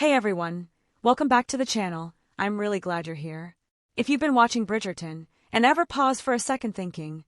Hey everyone, welcome back to the channel. I'm really glad you're here. If you've been watching Bridgerton and ever paused for a second thinking,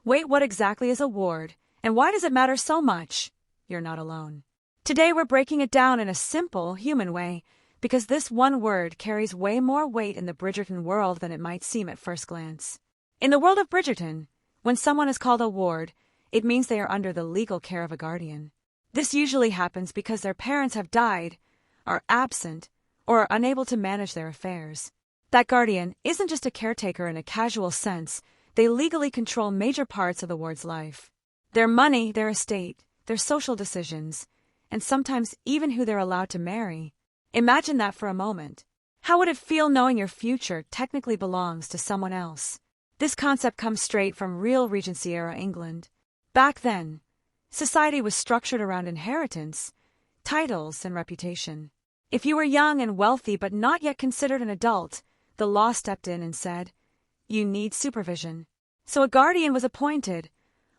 wait, what exactly is a ward and why does it matter so much? You're not alone. Today we're breaking it down in a simple, human way because this one word carries way more weight in the Bridgerton world than it might seem at first glance. In the world of Bridgerton, when someone is called a ward, it means they are under the legal care of a guardian. This usually happens because their parents have died, are absent, or are unable to manage their affairs. That guardian isn't just a caretaker in a casual sense, they legally control major parts of the ward's life. Their money, their estate, their social decisions, and sometimes even who they're allowed to marry. Imagine that for a moment. How would it feel knowing your future technically belongs to someone else? This concept comes straight from real Regency-era England. Back then, society was structured around inheritance, titles, and reputation. If you were young and wealthy but not yet considered an adult, the law stepped in and said, you need supervision. So a guardian was appointed,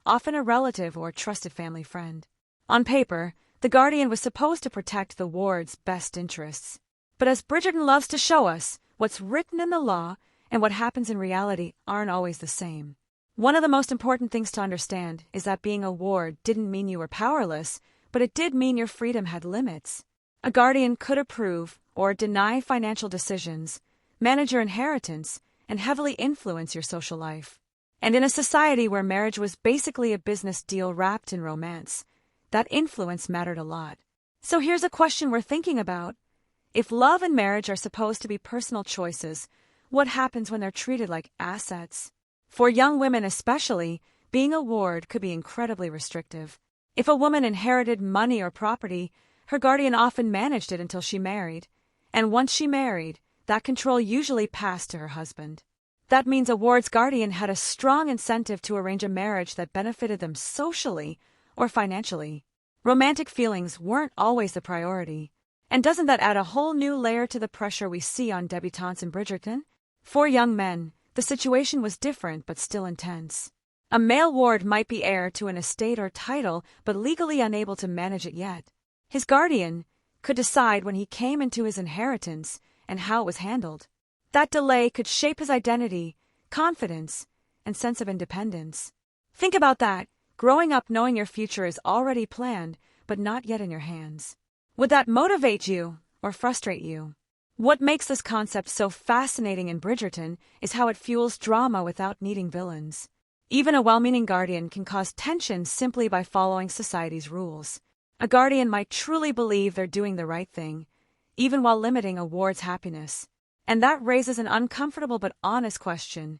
often a relative or trusted family friend. On paper, the guardian was supposed to protect the ward's best interests. But as Bridgerton loves to show us, what's written in the law and what happens in reality aren't always the same. One of the most important things to understand is that being a ward didn't mean you were powerless, but it did mean your freedom had limits. A guardian could approve or deny financial decisions, manage your inheritance, and heavily influence your social life. And in a society where marriage was basically a business deal wrapped in romance, that influence mattered a lot. So here's a question we're thinking about. If love and marriage are supposed to be personal choices, what happens when they're treated like assets? For young women especially, being a ward could be incredibly restrictive. If a woman inherited money or property, her guardian often managed it until she married. And once she married, that control usually passed to her husband. That means a ward's guardian had a strong incentive to arrange a marriage that benefited them socially or financially. Romantic feelings weren't always the priority. And doesn't that add a whole new layer to the pressure we see on debutantes in Bridgerton? For young men, the situation was different but still intense. A male ward might be heir to an estate or title but legally unable to manage it yet. His guardian could decide when he came into his inheritance and how it was handled. That delay could shape his identity, confidence, and sense of independence. Think about that, growing up knowing your future is already planned but not yet in your hands. Would that motivate you or frustrate you? What makes this concept so fascinating in Bridgerton is how it fuels drama without needing villains. Even a well-meaning guardian can cause tension simply by following society's rules. A guardian might truly believe they're doing the right thing, even while limiting a ward's happiness. And that raises an uncomfortable but honest question.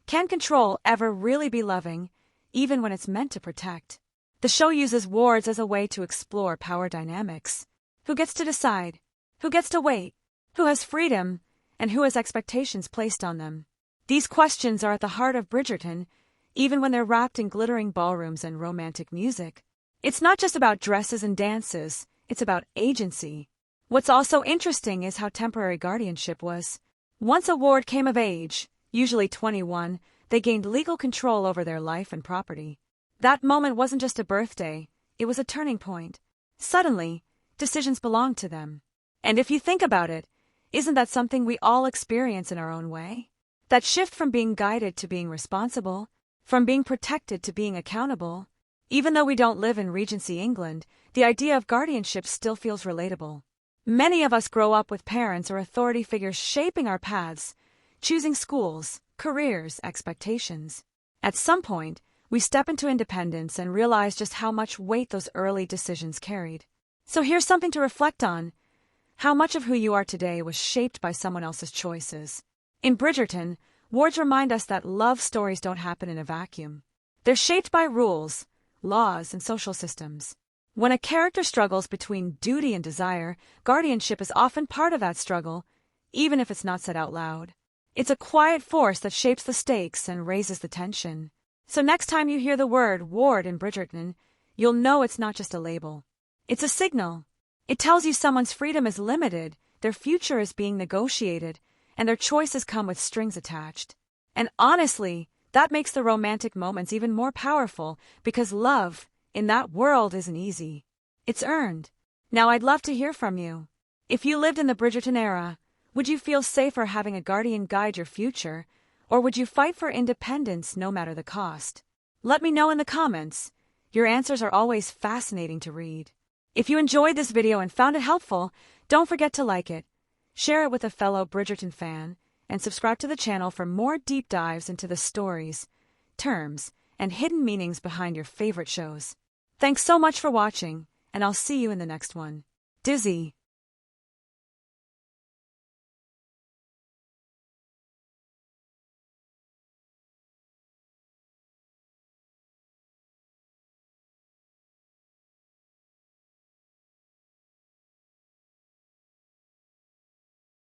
Can control ever really be loving, even when it's meant to protect? The show uses wards as a way to explore power dynamics. Who gets to decide? Who gets to wait? Who has freedom? And who has expectations placed on them? These questions are at the heart of Bridgerton, even when they're wrapped in glittering ballrooms and romantic music. It's not just about dresses and dances, it's about agency. What's also interesting is how temporary guardianship was. Once a ward came of age, usually 21, they gained legal control over their life and property. That moment wasn't just a birthday, it was a turning point. Suddenly, decisions belonged to them. And if you think about it, isn't that something we all experience in our own way? That shift from being guided to being responsible, from being protected to being accountable. Even though we don't live in Regency England, the idea of guardianship still feels relatable. Many of us grow up with parents or authority figures shaping our paths, choosing schools, careers, expectations. At some point, we step into independence and realize just how much weight those early decisions carried. So here's something to reflect on. How much of who you are today was shaped by someone else's choices? In Bridgerton, wards remind us that love stories don't happen in a vacuum. They're shaped by rules, laws, and social systems. When a character struggles between duty and desire, guardianship is often part of that struggle, even if it's not said out loud. It's a quiet force that shapes the stakes and raises the tension. So next time you hear the word ward in Bridgerton, you'll know it's not just a label. It's a signal. It tells you someone's freedom is limited, their future is being negotiated, and their choices come with strings attached. And honestly, that makes the romantic moments even more powerful because love, in that world, isn't easy. It's earned. Now I'd love to hear from you. If you lived in the Bridgerton era, would you feel safer having a guardian guide your future, or would you fight for independence no matter the cost? Let me know in the comments. Your answers are always fascinating to read. If you enjoyed this video and found it helpful, don't forget to like it, share it with a fellow Bridgerton fan, and subscribe to the channel for more deep dives into the stories, terms, and hidden meanings behind your favorite shows. Thanks so much for watching, and I'll see you in the next one. Dizzy.